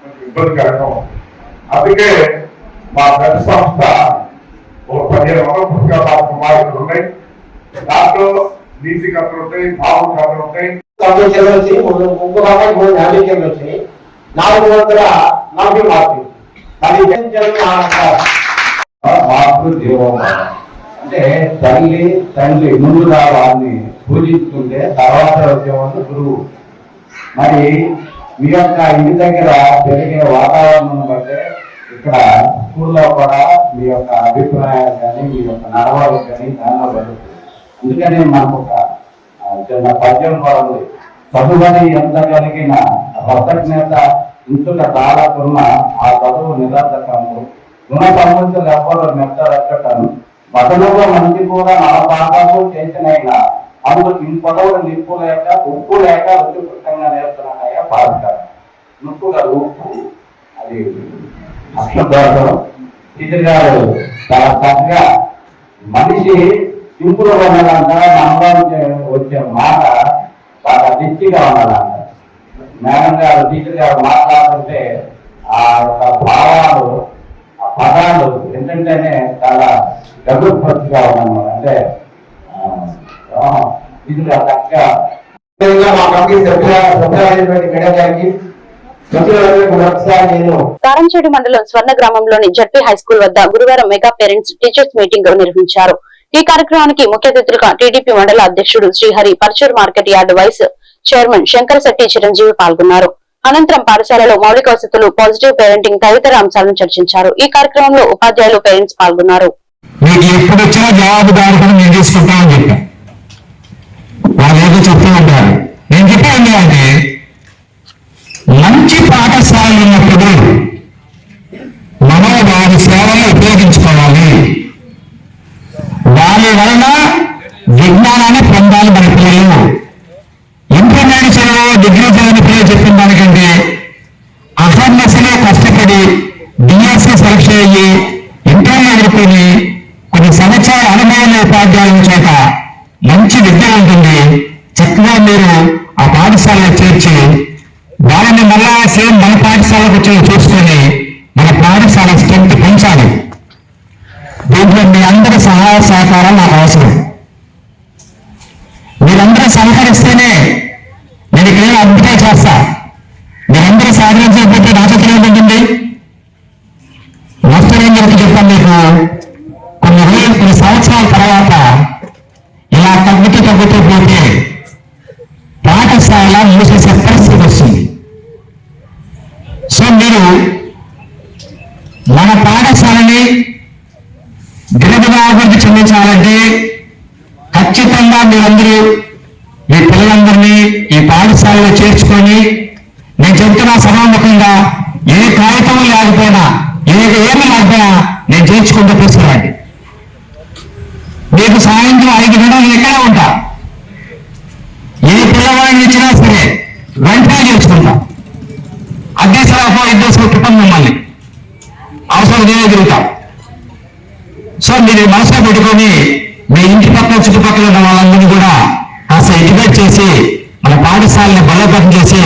మనకు ఇబ్బందికరంగా ఉంది. అందుకే మా పెద్ద సంస్థ ఒక 1500 పుస్తకాలు కుమారులు ఉన్నాయి. దాంట్లో నీతి కథలు ఉంటాయి, భావం కథలు ఉంటాయి. 90 వచ్చి 350 కేంద్రాలు వచ్చినాయి. 440 మార్కులు. మార్పు జీవోమానం అంటే తల్లి తండ్రి ముందుగా వారిని పూజించుకుంటే తర్వాత వచ్చేవాళ్ళు గురువు. మరి మీ యొక్క ఇంటి దగ్గర పెరిగే వాతావరణం బట్టే ఇక్కడ స్కూల్లో కూడా మీ యొక్క అభిప్రాయాలు కానీ మీ యొక్క నడవడికి కానీ దానిలో జరుగుతుంది. అందుకని మనకు ఒక చిన్న పద్యం కూడా ఉంది. చదువని ఎంత కలిగిన కృతజ్ఞత ఇంచుక తాళకున్న ఆ చదువు నిరర్ధకము గుణ సముద్రులు ఎవ్వరు మెచ్చరక్కటను మతముగా మంది కూడా నలపాఠము చేసినైనా అందుకు ఇంపదవుడు నిప్పు లేక ఉప్పు లేక రుచికృతంగా నేర్చుకున్నాయా పాడతారు నుప్పుగా ఉప్పు అది అక్షరాలు టీచర్ గారు చాలా చక్కగా మనిషి సింపుల్ ఉండాలంట నమ్మడానికి వచ్చే మాట బాగా దిష్టిగా ఉండాలంట. మేడం గారు టీచర్ గారు మాట్లాడుతుంటే ఆ యొక్క భావాలు ఆ పదాలు ఏంటంటేనే చాలా గర్భపరిచిగా ఉన్నాను. అంటే టీచర్ గారు చక్కగా మా కమిటీ సభ్యులైనటువంటి మేడం గారికి కారంచేడు మండలం స్వర్ణ గ్రామంలోని జడ్పీ హై స్కూల్ వద్ద గురువారం మెగా పేరెంట్స్ టీచర్స్ మీటింగ్ నిర్వహించారు. ఈ కార్యక్రమానికి ముఖ్య అతిథులుగా టీడీపీ మండల అధ్యక్షుడు Srihari, Parchur market yard vice chairman Shankarasetty Chiranjeevi పాల్గొన్నారు. అనంతరం పాఠశాలలో మౌలిక వసతులు, పాజిటివ్ పేరెంటింగ్ తదితర అంశాలను చర్చించారు. ఈ కార్యక్రమంలో ఉపాధ్యాయులు, పేరెంట్స్ పాల్గొన్నారు. మంచి పాఠశాలలు ఉన్నప్పుడు మనం వారి సేవలు ఉపయోగించుకోవాలి. దాని వలన విజ్ఞానాన్ని పొందాలి. మన పిల్లలు ఇంటర్మీడియట్ చదువు, డిగ్రీ చదివిన పిల్లలు చెప్పిన దానికంటే అహర్నిశలో కష్టపడి డిఎస్సి సెలెక్ట్ అయ్యి ఇంటర్వ్యూ ఎదుర్కొని కొన్ని సంవత్సరాల అనుభవం ఉపాధ్యాయుల చేత మంచి విద్య ఉంటుంది. చక్కగా మీరు ఆ పాఠశాలలో చేర్చి వాళ్ళని మళ్ళా సేమ్ మన పాఠశాలకు వచ్చి చూసుకొని మన పాఠశాల స్ట్రెంత్ పెంచాలి. దీంట్లో మీ అందరి సహాయ సహకారం నాకు అవసరం. మీరందరూ సహకరిస్తేనే నేను ఇక్కడ అద్భుతం చేస్తా. మీరందరూ సహకరించకపోతే నా చేతిలో ఉంటుంది. నష్టం ఏం జరుగుతుంది చెప్పాను మీకు. కొన్ని సంవత్సరాల తర్వాత ఇలా తగ్గుతూ పోతే పాఠశాల మూసేసే పరిస్థితి వస్తుంది. సో మీరు మన పాఠశాలని దినదినాభివృద్ధి చెందించాలంటే ఖచ్చితంగా మీరందరూ మీ పిల్లలందరినీ ఈ పాఠశాలలో చేర్చుకొని, నేను చెప్తున్నా సమాముఖంగా, ఏ కాగితం లేకపోయినా ఏమి లేకపోయినా నేను చేర్చుకుంటూ తీసుకురండి. మీకు సాయంత్రం 5 గంటలు ఎక్కడే ఉంటా. ఏ పిల్లవాడిని ఇచ్చినా సరే వెంటనే చేసుకుంటాం. అధ్యక్షులు ఇద్దరు కుటుంబం మిమ్మల్ని అవసరం నేనే తిరుగుతాం. సో మీరు మనసులో పెట్టుకొని మీ ఇంటి పక్కన చుట్టుపక్కల ఉన్న వాళ్ళందరినీ కూడా కాస్త ఎడ్యుకేట్ చేసి మన పాఠశాలని బలోపేతం చేసి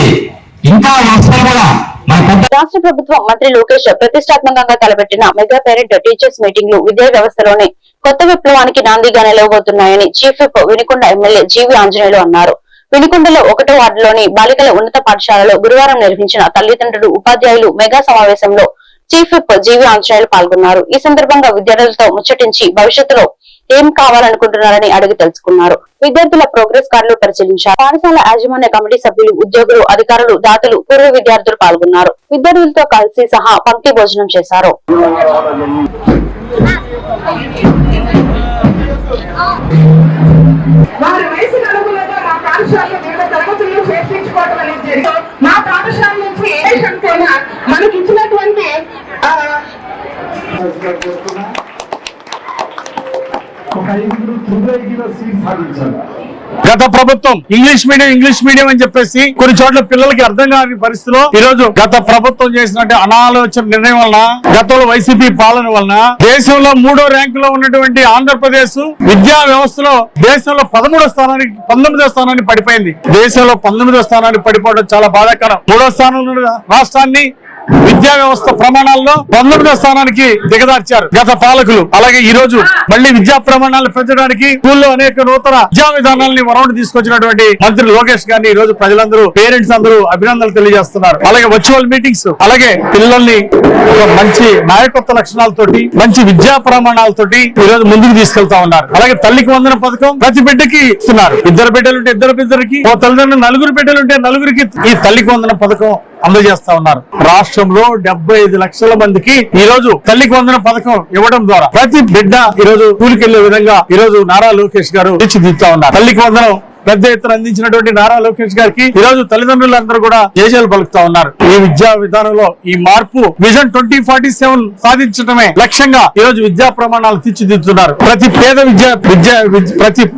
ఇంకా వస్తారు కూడా మన పెద్ద. రాష్ట్ర ప్రభుత్వం మంత్రి లోకేష్ ప్రతిష్టాత్మకంగా తలపెట్టిన మెగా పేరెంట్ టీచర్స్ మీటింగ్లు విద్యా వ్యవస్థలోనే కొత్త విప్లవానికి నాందిగా నిలవబోతున్నాయని చీఫ్ విప్ వినుకొండ ఎమ్మెల్యే జీవి ఆంజనేయులు అన్నారు. వినుకొండలో 1వ వార్డులోని బాలికల ఉన్నత పాఠశాలలో గురువారం నిర్వహించిన తల్లిదండ్రులు, ఉపాధ్యాయులు మెగా సమావేశంలో చీఫ్ విప్ జీవి ఆంజనేయులు పాల్గొన్నారు. ఈ సందర్భంగా విద్యార్థులతో ముచ్చటించి భవిష్యత్తులో ఏం కావాలనుకుంటున్నారని అడిగి తెలుసుకున్నారు. విద్యార్థుల ప్రోగ్రెస్ కార్డులు పరిశీలించారు. పాఠశాల యాజమాన్య కమిటీ సభ్యులు, ఉద్యోగులు, అధికారులు, దాతలు, పూర్వ విద్యార్థులు పాల్గొన్నారు. విద్యార్థులతో కలిసి సహా పంక్తి భోజనం చేశారు. మా పాఠశాల నుంచి మనకి ఇచ్చినటువంటి గత ప్రభుత్వం ఇంగ్లీష్ మీడియం అని చెప్పేసి కొన్ని చోట్ల పిల్లలకి అర్థం కాని పరిస్థితిలో ఈ రోజు గత ప్రభుత్వం చేసినట్టు అనాలోచన నిర్ణయం వలన, గతంలో వైసీపీ పాలన వలన దేశంలో 3వ ర్యాంకులో ఉన్నటువంటి ఆంధ్రప్రదేశ్ విద్యా వ్యవస్థలో దేశంలో 19వ స్థానాన్ని పడిపోయింది. దేశంలో 19వ స్థానాన్ని పడిపోవడం చాలా బాధాకరం. 3వ స్థానంలో ఉన్న రాష్ట్రాన్ని విద్యా వ్యవస్థ ప్రమాణాల్లో 19వ స్థానానికి దిగదార్చారు గత పాలకులు. అలాగే ఈ రోజు మళ్ళీ విద్యా ప్రమాణాలను పెంచడానికి స్కూల్లో అనేక నూతన విద్యా విధానాలని వరవడి తీసుకొచ్చినటువంటి మంత్రి లోకేష్ గారిని ఈ రోజు ప్రజలందరూ, పేరెంట్స్ అందరూ అభినందనలు తెలియజేస్తున్నారు. అలాగే వర్చువల్ మీటింగ్స్, అలాగే పిల్లల్ని మంచి నాయకత్వ లక్షణాలతోటి, మంచి విద్యా ప్రమాణాలతోటి ఈ రోజు ముందుకు తీసుకెళ్తా ఉన్నారు. అలాగే తల్లికి వందన పథకం ప్రతి బిడ్డకి ఇస్తున్నారు. 2 బిడ్డలుంటే 2 బిడ్డలకి, ఓ తల్లిదండ్రులు 4 బిడ్డలుంటే 4కి ఈ తల్లికి వందన పథకం అందజేస్తా ఉన్నారు. రాష్ట్రంలో 75 లక్షల మందికి ఈ రోజు తల్లికి వందన పథకం ఇవ్వడం ద్వారా ప్రతి బిడ్డ ఈ రోజు స్కూల్కి వెళ్లే విధంగా ఈ రోజు నారా లోకేష్ గారు తీర్చిదిద్దుతా ఉన్నారు. తల్లికి వందనం పెద్ద ఎత్తున అందించినటువంటి నారా లోకేష్ గారికి ఈ రోజు తల్లిదండ్రులందరూ కూడా జేజేలు పలుకుతా ఉన్నారు. ఈ విద్యా విధానంలో ఈ మార్పు విజన్ 2047 సాధించడమే లక్ష్యంగా ఈ రోజు విద్యా ప్రమాణాలు తీర్చిదిద్దుతున్నారు. ప్రతి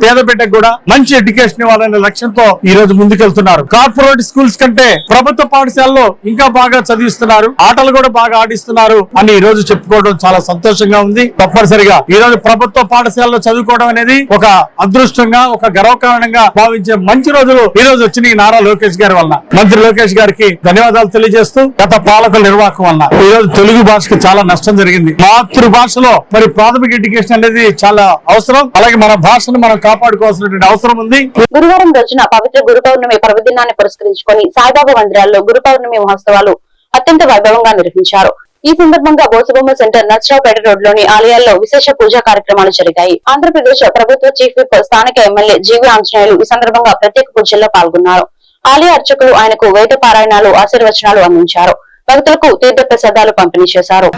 పేద బిడ్డకు కూడా మంచి ఎడ్యుకేషన్ ఇవ్వాలనే లక్ష్యంతో ఈ రోజు ముందుకెళ్తున్నారు. కార్పొరేట్ స్కూల్స్ కంటే ప్రభుత్వ పాఠశాలలో ఇంకా బాగా చదివిస్తున్నారు, ఆటలు కూడా బాగా ఆడిస్తున్నారు అని ఈ రోజు చెప్పుకోవడం చాలా సంతోషంగా ఉంది. తప్పనిసరిగా ఈ రోజు ప్రభుత్వ పాఠశాలలో చదువుకోవడం అనేది ఒక అదృష్టంగా, ఒక గర్వకారణంగా భావించే మంచి రోజులు ఈ రోజు వచ్చినాయి నారా లోకేష్ గారి వలన. మంత్రి లోకేష్ గారికి ధన్యవాదాలు తెలియజేస్తూ గత పాలకుల నిర్వాహకం వలన ఈ రోజు తెలుగు భాషకు చాలా నష్టం జరిగింది. మాతృభాషలో మరి ప్రాథమిక ఎడ్యుకేషన్ అనేది చాలా అవసరం. అలాగే మన భాషను మనం కాపాడుకోవాల్సినటువంటి అవసరం ఉంది. గురువారం రోజున పవిత్ర గురు పౌర్ణమి పర్వదినాన్ని పురస్కరించుకొని సాయిబాబా మందిరాల్లో గురు పౌర్ణమి మహోత్సవాలు అత్యంత వైభవంగా నిర్వహించారు. ఈ సందర్భంగా బోసుబొమ్మ సెంటర్ నర్సరావుపేట రోడ్లోని ఆలయాల్లో విశేష పూజా కార్యక్రమాలు జరిగాయి. ఆంధ్రప్రదేశ్ ప్రభుత్వ చీఫ్ విప్ స్థానిక ఎమ్మెల్యే జీవి ఆంజనేయులు ఈ సందర్భంగా ప్రత్యేక పూజల్లో పాల్గొన్నారు. ఆలయ అర్చకులు ఆయనకు వేద పారాయణాలు, ఆశీర్వచనాలు అందించారు. భక్తులకు తీర్థ ప్రసాదాలు పంపిణీ చేశారు.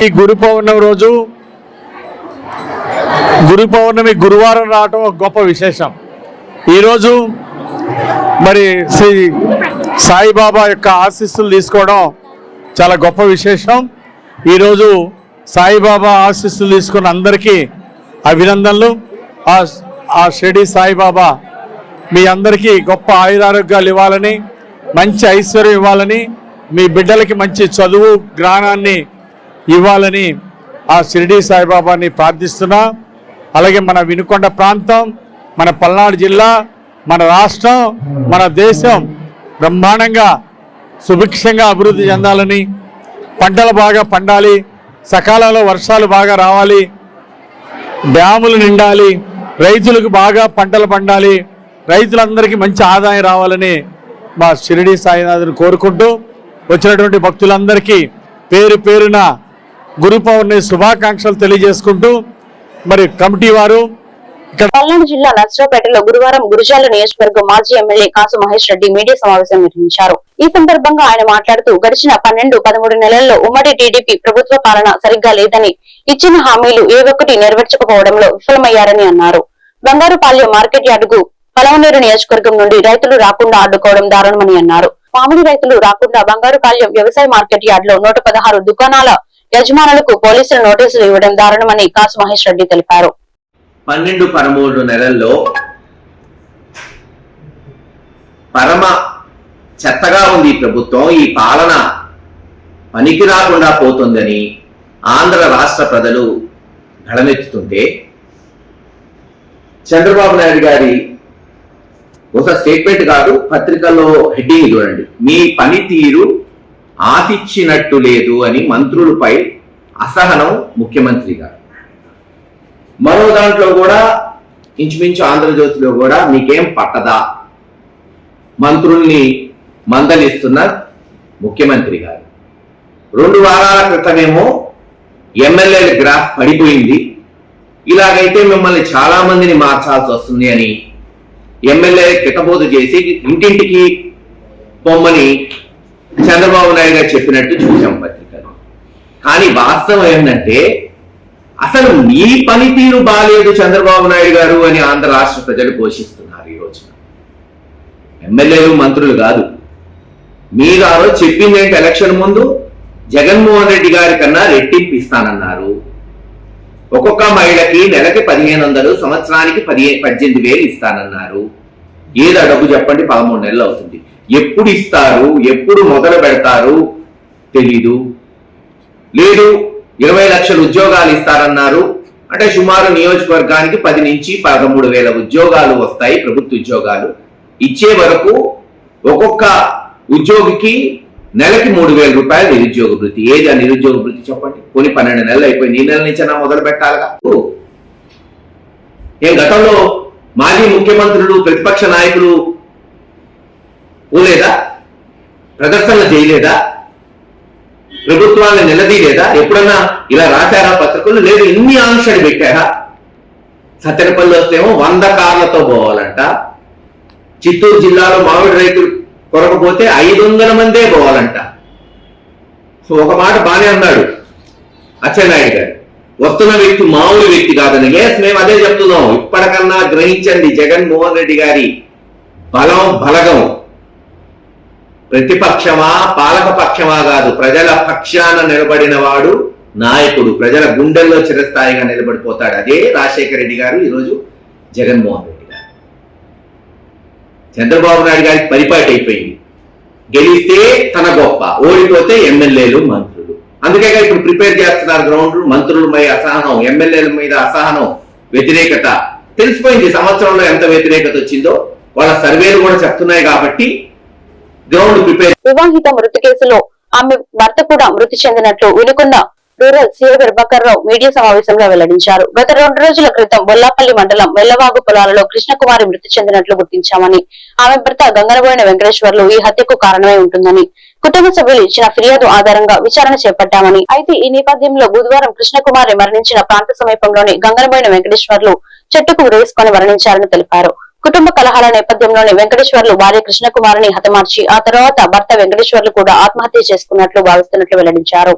ఈ గురు పౌర్ణమి రోజు, గురు పౌర్ణమి గురువారం రావటం ఒక గొప్ప విశేషం. ఈరోజు మరి శ్రీ సాయిబాబా యొక్క ఆశీస్సులు తీసుకోవడం చాలా గొప్ప విశేషం. ఈరోజు సాయిబాబా ఆశీస్సులు తీసుకున్న అందరికీ అభినందనలు. ఆ షిరిడి సాయిబాబా మీ అందరికీ గొప్ప ఆయురారోగ్యాలు ఇవ్వాలని, మంచి ఐశ్వర్యం ఇవ్వాలని, మీ బిడ్డలకి మంచి చదువు జ్ఞానాన్ని ఇవ్వాలని ఆ షిరిడి సాయిబాబాని ప్రార్థిస్తున్నా. అలాగే మన వినుకొండ ప్రాంతం, మన పల్నాడు జిల్లా, మన రాష్ట్రం, మన దేశం బ్రహ్మాండంగా సుభిక్షంగా అభివృద్ధి చెందాలని, పంటలు బాగా పండాలి, సకాలంలో వర్షాలు బాగా రావాలి, డ్యాములు నిండాలి, రైతులకు బాగా పంటలు పండాలి, రైతులందరికీ మంచి ఆదాయం రావాలని మా షిరిడి సాయినాథుని కోరుకుంటూ వచ్చినటువంటి భక్తులందరికీ పేరు పేరున గురు పౌర్ణమి శుభాకాంక్షలు తెలియజేసుకుంటూ మరి కమిటీ వారు పల్నాడు జిల్లా నర్సరావుపేటలో గురువారం గురుజాల నియోజకవర్గం మాజీ ఎమ్మెల్యే కాసు మహేష్ రెడ్డి మీడియా సమావేశం నిర్వహించారు. ఈ సందర్భంగా ఆయన మాట్లాడుతూ గడిచిన 12-13 నెలల్లో ఉమ్మడి టీడీపీ ప్రభుత్వ పాలన సరిగ్గా లేదని, ఇచ్చిన హామీలు ఏ ఒక్కటి నెరవేర్చకపోవడంలో విఫలమయ్యారని అన్నారు. బంగారుపాలెం మార్కెట్ యార్డుకు పలమనేరు నియోజకవర్గం నుండి రైతులు రాకుండా అడ్డుకోవడం దారుణమని అన్నారు. మామిడి రైతులు రాకుండా బంగారుపాలెం వ్యవసాయ మార్కెట్ యార్డ్ లో 116 దుకాణాల యజమానులకు పోలీసులు నోటీసులు ఇవ్వడం దారుణమని కాసు మహేష్ రెడ్డి తెలిపారు. 12-13 నెలల్లో పరమ చెత్తగా ఉంది ఈ ప్రభుత్వం, ఈ పాలన పనికి రాకుండా పోతుందని ఆంధ్ర రాష్ట్ర ప్రజలు గళమెత్తుతుంటే చంద్రబాబు నాయుడు గారి ఒక స్టేట్మెంట్ కాదు, పత్రికల్లో హెడ్డింగ్ చూడండి, మీ పనితీరు ఆశించినట్టు లేదు అని మంత్రులపై అసహనం ముఖ్యమంత్రి గారు. మరో దాంట్లో కూడా ఇంచుమించు ఆంధ్రజ్యోతిలో కూడా మీకేం పట్టదా, మంత్రుల్ని మందలిస్తున్న ముఖ్యమంత్రి గారు. 2 వారాల క్రితమేమో ఎమ్మెల్యేల గ్రాఫ్ పడిపోయింది, ఇలాగైతే మిమ్మల్ని చాలా మందిని మార్చాల్సి వస్తుంది అని ఎమ్మెల్యే కితబోధ చేసి ఇంటింటికి పొమ్మని చంద్రబాబు నాయుడు గారు చెప్పినట్టు చూసాం పత్రికలు. కానీ వాస్తవం ఏంటంటే అసలు మీ పనితీరు బాలేదు చంద్రబాబు నాయుడు గారు అని ఆంధ్ర రాష్ట్ర ప్రజలు ఘోషిస్తున్నారు. ఈ రోజున ఎమ్మెల్యేలు మంత్రులు కాదు, మీరు ఆ రోజు చెప్పింది ఏంటి, ఎలక్షన్ ముందు జగన్మోహన్ రెడ్డి గారి కన్నా రెట్టింపు ఇస్తానన్నారు. ఒక్కొక్క మహిళకి నెలకి 1500, సంవత్సరానికి 18,000 ఇస్తానన్నారు. ఏదో డబ్బు చెప్పండి, 13 నెలలు అవుతుంది. ఎప్పుడు ఇస్తారు, ఎప్పుడు మొదలు పెడతారు తెలీదు. లేదు 20 లక్షల ఉద్యోగాలు ఇస్తారన్నారు. అంటే సుమారు నియోజకవర్గానికి 10 నుంచి 13,000 ఉద్యోగాలు వస్తాయి, ప్రభుత్వ ఉద్యోగాలు. ఇచ్చే వరకు ఒక్కొక్క ఉద్యోగికి నెలకి 3,000 రూపాయలు నిరుద్యోగ వృత్తి. ఏది ఆ నిరుద్యోగ వృత్తి చెప్పండి? కొన్ని 12 నెలలు అయిపోయింది. ఈ నెల నుంచైనా మొదలు పెట్టాలిగా. గతంలో మాజీ ముఖ్యమంత్రులు, ప్రతిపక్ష నాయకులు పోలేదా? ప్రదర్శనలు చేయలేదా? ప్రభుత్వాన్ని నిలదీయలేదా? ఎప్పుడన్నా ఇలా రాశారా పత్రికలు? లేదు ఇన్ని ఆంక్షలు పెట్టారా? సత్తెనపల్లి వస్తేమో 100 కార్లతో పోవాలంట. చిత్తూరు జిల్లాలో మామిడి రైతులు కొరకపోతే 500 మందే పోవాలంట. సో ఒక మాట బానే అన్నాడు అచ్చెన్నాయుడు గారు, వస్తున్న వ్యక్తి మామూలు వ్యక్తి కాదని. ఎస్, మేము అదే చెప్తున్నాం. ఇప్పటికన్నా గ్రహించండి జగన్మోహన్ రెడ్డి గారి బలగం. ప్రతిపక్షమా పాలక పక్షమా కాదు, ప్రజల పక్షాన నిలబడిన వాడు నాయకుడు. ప్రజల గుండెల్లో చిరస్థాయిగా నిలబడిపోతాడు. అదే రాజశేఖర రెడ్డి గారు, ఈరోజు జగన్మోహన్ రెడ్డి గారు. చంద్రబాబు నాయుడు గారికి పరిపాటి అయిపోయింది. గెలిస్తే తన గొప్ప, ఓడిపోతే ఎమ్మెల్యేలు, మంత్రులు. అందుకే ఇప్పుడు ప్రిపేర్ చేస్తున్నారు గ్రౌండ్. మంత్రుల మీద అసహనం, ఎమ్మెల్యేల మీద అసహనం, వ్యతిరేకత తెలిసిపోయింది. సంవత్సరంలో ఎంత వ్యతిరేకత వచ్చిందో వాళ్ళ సర్వేలు కూడా చెప్తున్నాయి. కాబట్టి గ్రౌండ్ ప్రిపేర్. వివాహిత మృతి కేసులో ఆమె భర్త కూడా మృతి చెందినట్లు Vinukonda rural CI Prabhakar Rao media సమావేశంలో వెల్లడించారు. గత 2 రోజుల క్రితం బొల్లాపల్లి మండలం వెల్లవాగు పొలాలలో కృష్ణకుమారి మృతి చెందినట్లు గుర్తించామని, ఆమె భర్త గంగనబోయిన వెంకటేశ్వర్లు ఈ హత్యకు కారణమై ఉంటుందని కుటుంబ సభ్యులు ఇచ్చిన ఫిర్యాదు ఆధారంగా విచారణ చేపట్టామని, అయితే ఈ నేపథ్యంలో బుధవారం కృష్ణకుమారి మరణించిన ప్రాంత సమీపంలోని గంగనబోయిన వెంకటేశ్వర్లు చెట్టుకు ఉరేసుకొని మరణించారని తెలిపారు. కుటుంబ కలహాల నేపథ్యంలోని వెంకటేశ్వర్లు భార్య కృష్ణకుమారిని హతమార్చి ఆ తర్వాత భర్త వెంకటేశ్వర్లు కూడా ఆత్మహత్య చేసుకున్నట్లు భావిస్తున్నట్లు వెల్లడించారు.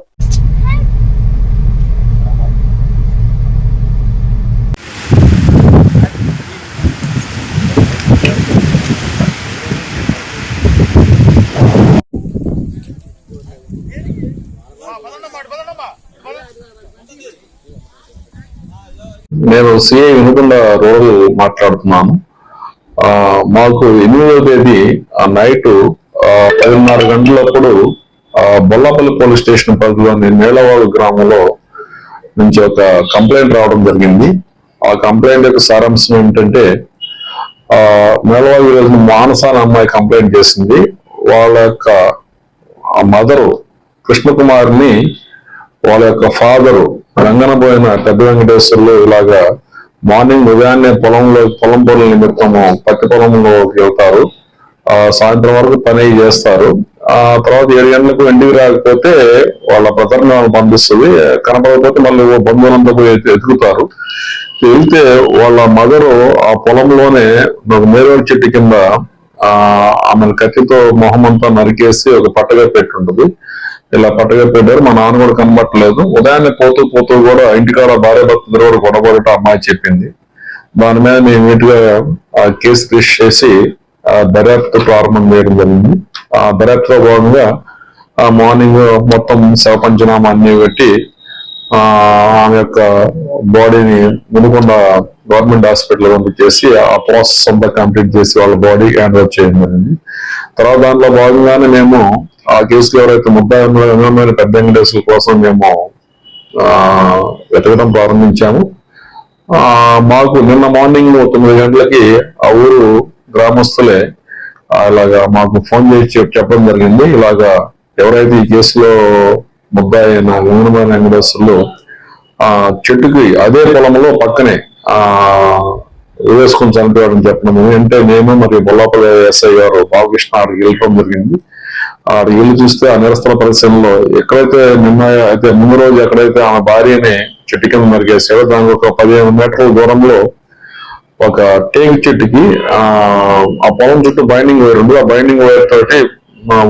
నేను సిఐ వినుకొండ రూరల్ మాట్లాడుతున్నాను. మాకు 8వ తేదీ నైట్ 10:30 గంటలప్పుడు బొల్లాపల్లి పోలీస్ స్టేషన్ పరిధిలోని మేళవాగు గ్రామంలో నుంచి ఒక కంప్లైంట్ రావడం జరిగింది. ఆ కంప్లైంట్ యొక్క సారాంశం ఏంటంటే, మేళవాగు రోజున మానస అనే అమ్మాయి కంప్లైంట్ చేసింది. వాళ్ళ యొక్క మదరు కృష్ణకుమారిని వాళ్ళ యొక్క ఫాదరు రంగనబోయిన పెద్ద వెంకటేశ్వర్లు ఇలాగా మార్నింగ్ ఉదయాన్నే పొలం పనుల నిమిత్తము పత్తి పొలంలోకి వెళ్తారు. సాయంత్రం వరకు పని చేస్తారు. ఆ తర్వాత 7 గంటలకు ఇంటికి రాకపోతే వాళ్ళ బ్రదర్ని పంపిస్తుంది. కనపడకపోతే మళ్ళీ బంధువులంతా పోయి ఎదుగుతారు. వెళ్తే వాళ్ళ మదరు ఆ పొలంలోనే ఒక నేరేడు చెట్టు కింద ఆమెను కత్తితో మొహం అంతా నరికేసి ఒక పట్టగా పెట్టుంటది. ఇలా పట్టగా పెట్టారు. మా నాన్న కూడా కనబట్టలేదు. ఉదయాన్నే పోతూ కూడా ఇంటికాడ భార్య భర్త కూడా గొడవపడటం అమ్మాయి చెప్పింది. దాని మీద మేము నీట్గా కేసు రిజిస్టర్ చేసి దర్యాప్తు ప్రారంభం చేయడం జరిగింది. ఆ దర్యాప్తులో భాగంగా మార్నింగ్ మొత్తం శవ పంచనామా అన్ని పెట్టి ఆమె యొక్క బాడీని వినుకొండ గవర్నమెంట్ హాస్పిటల్ పంపించేసి ఆ ప్రాసెస్ అంతా కంప్లీట్ చేసి వాళ్ళ బాడీ హ్యాండ్ ఓవర్ చేయడం జరిగింది. తర్వాత దాంట్లో భాగంగానే మేము ఆ కేసులో ఎవరైతే ముద్దాయిమైన పెద్ద వెంకటేశ్వర కోసం మేము వెతకడం ప్రారంభించాము. మాకు నిన్న మార్నింగ్ 9 గంటలకి ఆ ఊరు గ్రామస్తులే ఇలాగా మాకు ఫోన్ చేసి చెప్పడం జరిగింది. ఇలాగా ఎవరైతే ఈ కేసులో ముద్దాయి అయిన గంగనబోయిన వెంకటేశ్వర్లు చెట్టుకి అదే పొలంలో పక్కనే వేసుకొని చనిపోయాడని చెప్పడం. అంటే నేను మరియు బొల్లాపల్లి ఎస్ఐ గారు బాలకృష్ణ ఆడికి వెళ్ళడం జరిగింది. ఆడికి వెళ్ళి చూస్తే ఆ నిరసన పరిశీలనలో ఎక్కడైతే అయితే ముందు రోజు ఎక్కడైతే ఆమె భార్యని చెట్టు కింద నరికేసాడో దానికి ఒక 15 మీటర్ల దూరంలో ఒక టేకు చెట్టుకి ఆ పొలం చుట్టూ బైండింగ్ వైర్ ఉంది. ఆ బైండింగ్ వైర్ తోటి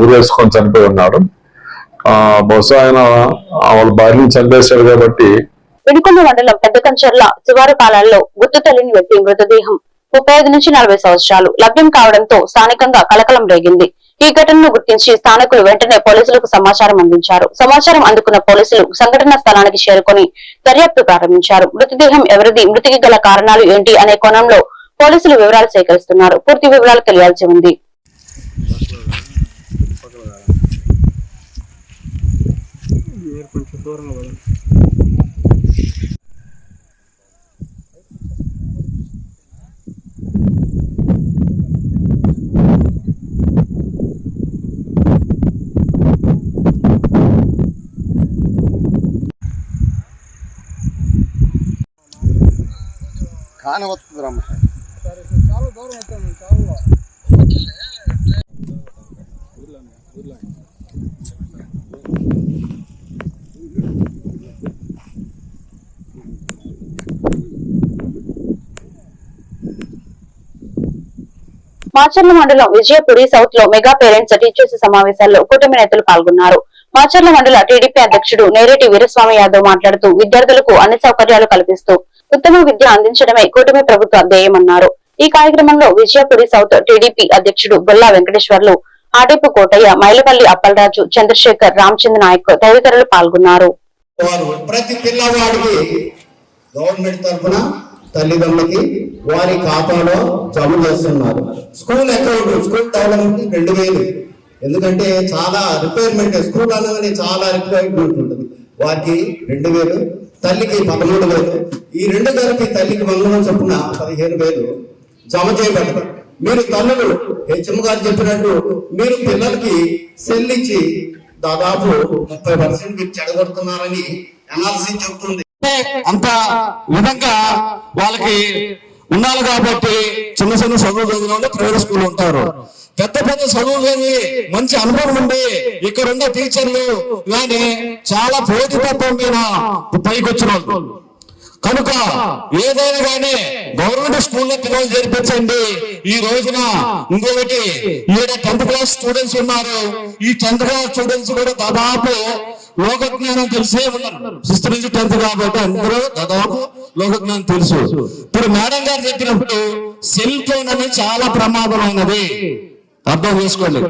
ఊరేసుకొని చనిపోయి ఉన్నాడు. బహుశా ఆయన వాళ్ళ భార్యని చంపేశాడు కాబట్టి. వినుకొండ మండలం పెద్దకంచర్ల శివారు పాలనలో గుర్తు తెలియని వ్యక్తి మృతదేహం 35 నుంచి 40 సంవత్సరాలు లభ్యం కావడంతో స్థానికంగా కలకలం రేగింది. ఈ ఘటనను గుర్తించి స్థానికులు వెంటనే పోలీసులకు సమాచారం అందించారు. సమాచారం అందుకున్న పోలీసులు సంఘటన స్థలానికి చేరుకొని దర్యాప్తు ప్రారంభించారు. మృతదేహం ఎవరిది, మృతికి గల కారణాలు ఏంటి అనే కోణంలో పోలీసులు వివరాలు సేకరిస్తున్నారు. పూర్తి వివరాలు తెలియాల్సి ఉంది. కాన వస్తుంది రమ్మ చాలా దూరం అవుతాను మాచర్ల మండలం విజయపురి సౌత్ లో మెగా పేరెంట్స్ టీచర్స్ సమావేశాల్లో కూటమి నేతలు పాల్గొన్నారు. మాచర్ల మండల టీడీపీ అధ్యక్షుడు నేరేటి వీరస్వామి యాదవ్ మాట్లాడుతూ విద్యార్థులకు అన్ని సౌకర్యాలు కల్పిస్తూ ఉత్తమ విద్య అందించడమే కూటమి ప్రభుత్వ ధ్యేయమన్నారు. ఈ కార్యక్రమంలో విజయపురి సౌత్ టీడీపీ అధ్యక్షుడు బొల్లా వెంకటేశ్వర్లు, ఆడేపు కోటయ్య, మైలపల్లి అప్పలరాజు, చంద్రశేఖర్, రామచంద్ర నాయక్ తదితరులు పాల్గొన్నారు. ప్రతి పిల్లవాడికి గవర్నమెంట్ తరఫున తల్లిదండ్రులకి వారి ఖాతాలో జమ చేస్తున్నారు. School account, school development 2000. ఎందుకంటే చాలా రిక్వైర్మెంట్, స్కూల్ అనగానే చాలా రిక్వైర్మెంట్ ఉంటుంది. వారికి 2000, తల్లికి 13,000. ఈ రెండు కలిపి తల్లికి మంగళం చొప్పున 15,000 జమ చేయబడతారు. మీరు తల్లులు హెచ్ఎం గారు చెప్పినట్టు మీరు పిల్లలకి సెల్ ఇచ్చి దాదాపు 30% మీరు చెడగొడుతున్నారని అనాలిసిస్ చెబుతుంది. అంత విధంగా వాళ్ళకి ఉండాలి కాబట్టి చిన్న చిన్న చదువులు చదివిన వాళ్ళు ప్రైవేట్ స్కూల్ ఉంటారు. పెద్ద పెద్ద చదువులు చదివి మంచి అనుభవం ఉండి ఇక్కడ ఉన్న టీచర్లు కానీ చాలా పోటీతత్వం మీద పైకి వచ్చిన వాళ్ళు. కనుక ఏదైనా కానీ గవర్నమెంట్ స్కూల్లో పిల్లలు చేర్పించండి. ఈ రోజున ఇంకొకటి 10th క్లాస్ స్టూడెంట్స్ ఉన్నారు. ఈ 10th క్లాస్ స్టూడెంట్స్ కూడా దాదాపు లోకజ్ఞానం తెలిసే ఉన్నారు. 6th నుంచి 10th కాబట్టి అందరూ దాదాపు లోకజ్ఞానం తెలుసు. ఇప్పుడు మేడం గారు చెప్పినప్పుడు సెల్ ఫోన్ అనేది చాలా ప్రమాదమైనది, అర్థం చేసుకోండి.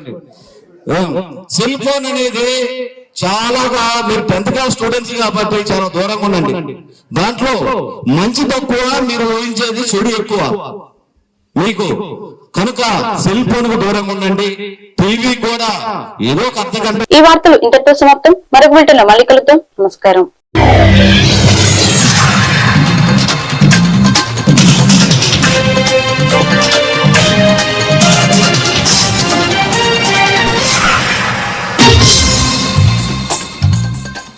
సెల్ ఫోన్ అనేది చాలా, మీరు 10th క్లాస్ స్టూడెంట్స్ కాబట్టి చాలా దూరంగా ఉండండి. దాంట్లో మంచి తక్కువ, మీరు ఊహించేది చెడు ఎక్కువ మీకు. కనుక సెల్ ఫోన్ కు దూరంగా ఉండండి. టీవీ కూడా ఏదో ఒక అర్థగంట. ఈ వార్తలు ఇంతటితో సమాప్తం. మరొక బిల్టన్లో మళ్ళీ కలుద్దాం. నమస్కారం.